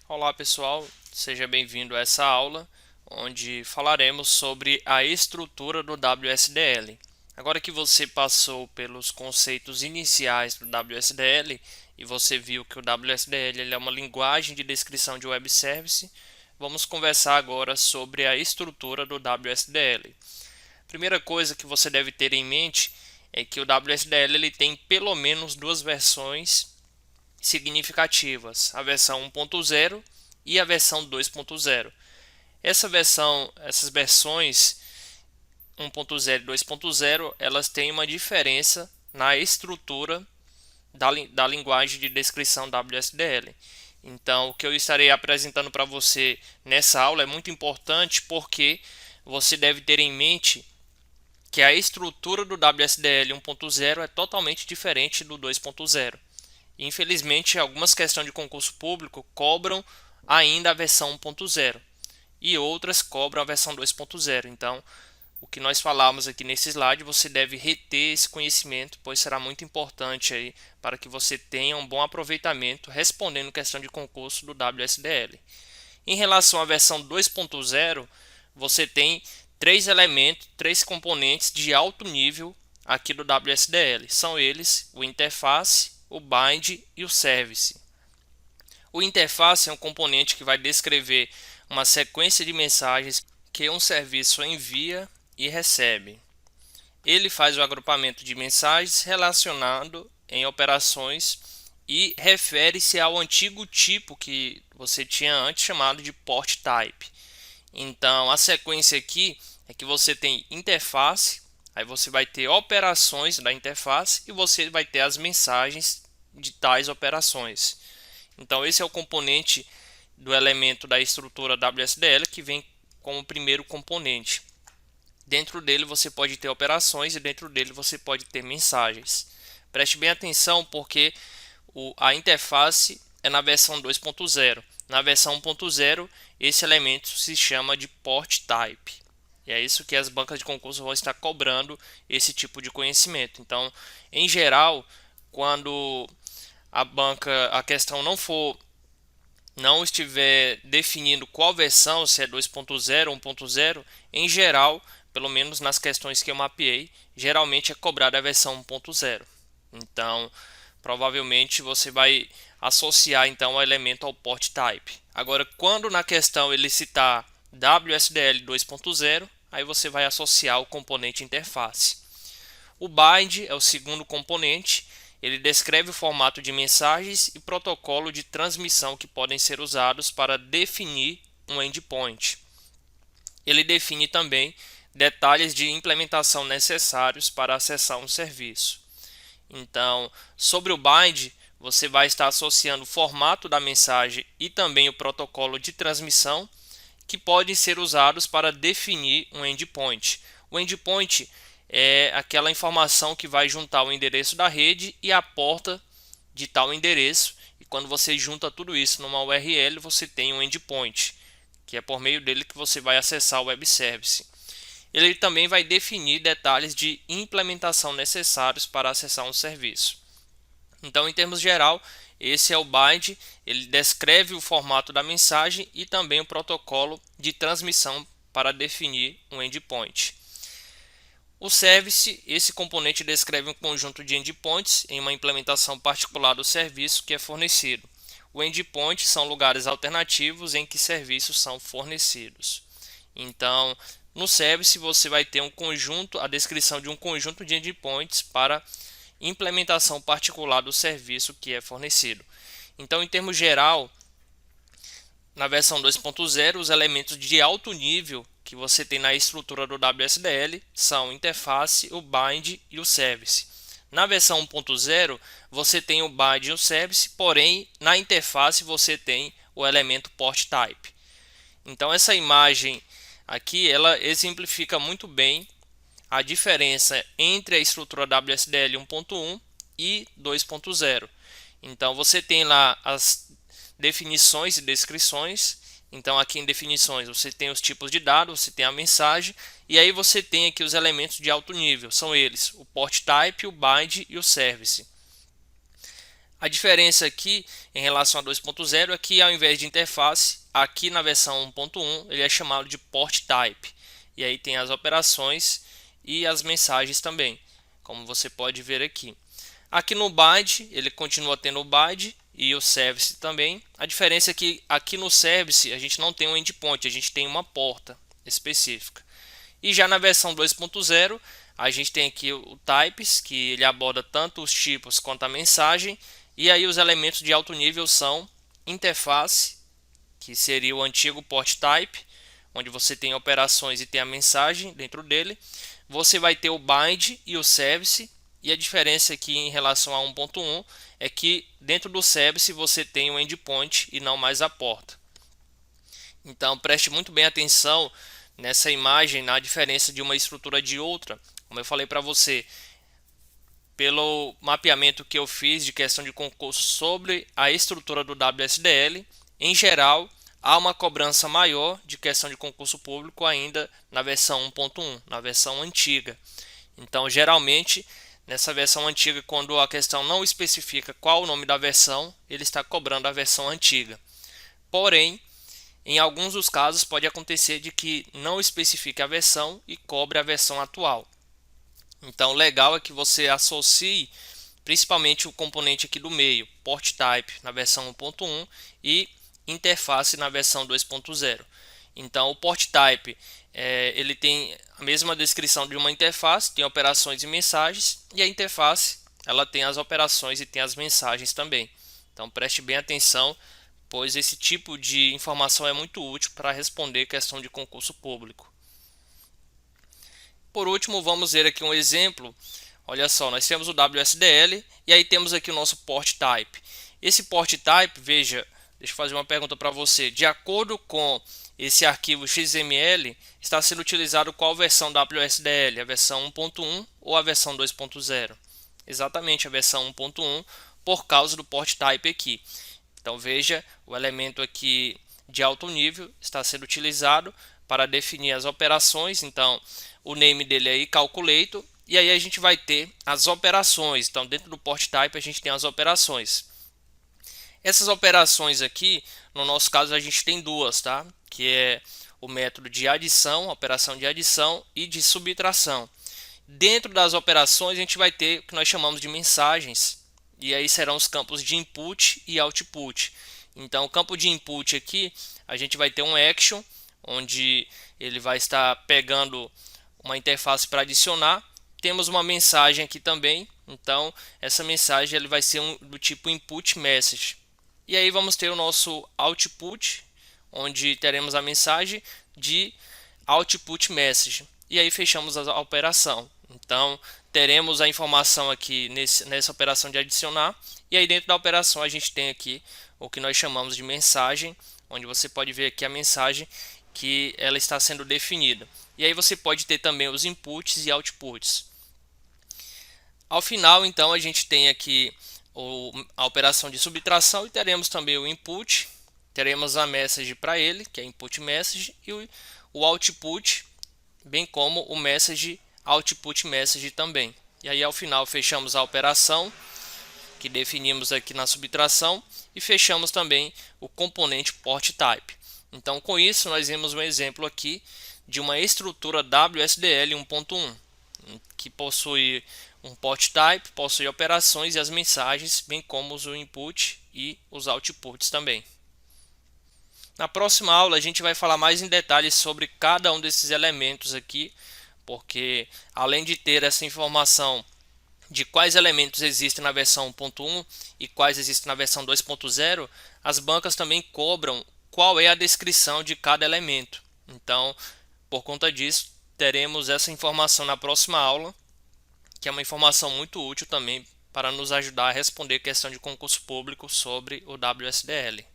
Olá pessoal, seja bem-vindo a essa aula onde falaremos sobre a estrutura do WSDL. Agora que você passou pelos conceitos iniciais do WSDL e você viu que o WSDL ele é uma linguagem de descrição de web service, vamos conversar agora sobre a estrutura do WSDL. Primeira coisa que você deve ter em mente é que o WSDL ele tem pelo menos duas versões significativas, a versão 1.0 e a versão 2.0. Essas versões 1.0 e 2.0, elas têm uma diferença na estrutura da linguagem de descrição WSDL. Então, o que eu estarei apresentando para você nessa aula é muito importante porque você deve ter em mente que a estrutura do WSDL 1.0 é totalmente diferente do 2.0. Infelizmente, algumas questões de concurso público cobram ainda a versão 1.0 e outras cobram a versão 2.0. Então, o que nós falamos aqui nesse slide, você deve reter esse conhecimento, pois será muito importante aí para que você tenha um bom aproveitamento respondendo questão de concurso do WSDL. Em relação à versão 2.0, você tem três componentes de alto nível aqui do WSDL. São eles o interface, o bind e o service. O interface é um componente que vai descrever uma sequência de mensagens que um serviço envia e recebe. Ele faz o agrupamento de mensagens relacionado em operações e refere-se ao antigo tipo que você tinha antes chamado de port type. Então, a sequência aqui é que você tem interface, aí você vai ter operações da interface e você vai ter as mensagens de tais operações. Então, esse é o componente do elemento da estrutura WSDL que vem como primeiro componente. Dentro dele você pode ter operações e dentro dele você pode ter mensagens. Preste bem atenção porque a interface é na versão 2.0. Na versão 1.0, esse elemento se chama de port type. E é isso que as bancas de concurso vão estar cobrando esse tipo de conhecimento. Então, em geral, quando a questão não estiver definindo qual versão, se é 2.0 ou 1.0, em geral, pelo menos nas questões que eu mapeei, geralmente é cobrada a versão 1.0. Então, provavelmente você vai associar então o elemento ao port type. Agora, quando na questão ele citar WSDL 2.0, aí você vai associar o componente interface. O bind é o segundo componente. Ele descreve o formato de mensagens e protocolo de transmissão que podem ser usados para definir um endpoint. Ele define também detalhes de implementação necessários para acessar um serviço. Então, sobre o bind, você vai estar associando o formato da mensagem e também o protocolo de transmissão que podem ser usados para definir um endpoint. O endpoint é aquela informação que vai juntar o endereço da rede e a porta de tal endereço. E quando você junta tudo isso numa URL, você tem um endpoint, que é por meio dele que você vai acessar o web service. Ele também vai definir detalhes de implementação necessários para acessar um serviço. Então, em termos geral, esse é o bind. Ele descreve o formato da mensagem e também o protocolo de transmissão para definir um endpoint. O service, esse componente descreve um conjunto de endpoints em uma implementação particular do serviço que é fornecido. O endpoint são lugares alternativos em que serviços são fornecidos. Então, no service você vai ter a descrição de um conjunto de endpoints para implementação particular do serviço que é fornecido. Então, em termos geral, na versão 2.0, os elementos de alto nível que você tem na estrutura do WSDL são interface, o bind e o service. Na versão 1.0, você tem o bind e o service, porém, na interface você tem o elemento port type. Então, essa imagem aqui, ela exemplifica muito bem a diferença entre a estrutura WSDL 1.1 e 2.0. Então, você tem lá as definições e descrições. Então, aqui em definições, você tem os tipos de dados, você tem a mensagem, e aí você tem aqui os elementos de alto nível. São eles, o port type, o bind e o service. A diferença aqui em relação a 2.0 é que ao invés de interface, aqui na versão 1.1 ele é chamado de port type. E aí tem as operações e as mensagens também, como você pode ver aqui. Aqui no BIDE ele continua tendo o BIDE e o service também. A diferença é que aqui no service a gente não tem um endpoint, a gente tem uma porta específica. E já na versão 2.0 a gente tem aqui o types, que ele aborda tanto os tipos quanto a mensagem. E aí os elementos de alto nível são interface, que seria o antigo port type, onde você tem operações e tem a mensagem dentro dele. Você vai ter o bind e o service, e a diferença aqui em relação a 1.1 é que dentro do service você tem o endpoint e não mais a porta. Então preste muito bem atenção nessa imagem, na diferença de uma estrutura de outra. Como eu falei para você, pelo mapeamento que eu fiz de questão de concurso sobre a estrutura do WSDL, em geral, há uma cobrança maior de questão de concurso público ainda na versão 1.1, na versão antiga. Então, geralmente, nessa versão antiga, quando a questão não especifica qual o nome da versão, ele está cobrando a versão antiga. Porém, em alguns dos casos pode acontecer de que não especifique a versão e cobre a versão atual. Então, o legal é que você associe principalmente o componente aqui do meio, port type na versão 1.1 e interface na versão 2.0. Então, o port type ele tem a mesma descrição de uma interface, tem operações e mensagens, e a interface ela tem as operações e tem as mensagens também. Então, preste bem atenção, pois esse tipo de informação é muito útil para responder questão de concurso público. Por último, vamos ver aqui um exemplo. Olha só, nós temos o WSDL e aí temos aqui o nosso port type. Esse port type, veja, deixa eu fazer uma pergunta para você. De acordo com esse arquivo XML, está sendo utilizado qual versão WSDL? A versão 1.1 ou a versão 2.0? Exatamente a versão 1.1 por causa do port type aqui. Então veja, o elemento aqui de alto nível está sendo utilizado para definir as operações. Então o name dele é calculator, e aí a gente vai ter as operações. Então dentro do port type a gente tem as operações. Essas operações aqui, no nosso caso a gente tem duas, tá? Que é o método de adição, operação de adição e de subtração. Dentro das operações a gente vai ter o que nós chamamos de mensagens, e aí serão os campos de input e output. Então o campo de input aqui a gente vai ter um action, onde ele vai estar pegando uma interface para adicionar. Temos uma mensagem aqui também, então essa mensagem ele vai ser do tipo input message. E aí vamos ter o nosso output, onde teremos a mensagem de output message. E aí fechamos a operação. Então teremos a informação aqui nessa operação de adicionar. E aí dentro da operação a gente tem aqui o que nós chamamos de mensagem, onde você pode ver aqui a mensagem que ela está sendo definida. E aí você pode ter também os inputs e outputs. Ao final, então, a gente tem aqui a operação de subtração e teremos também o input, teremos a message para ele, que é input message, e o output, bem como o message output message também. E aí ao final fechamos a operação que definimos aqui na subtração e fechamos também o componente port type. Então com isso nós vimos um exemplo aqui de uma estrutura WSDL 1.1 que possui um port type, possui operações e as mensagens, bem como o input e os outputs também. Na próxima aula a gente vai falar mais em detalhes sobre cada um desses elementos aqui, porque além de ter essa informação de quais elementos existem na versão 1.1 e quais existem na versão 2.0, as bancas também cobram qual é a descrição de cada elemento. Então, por conta disso, teremos essa informação na próxima aula, que é uma informação muito útil também para nos ajudar a responder questão de concurso público sobre o WSDL.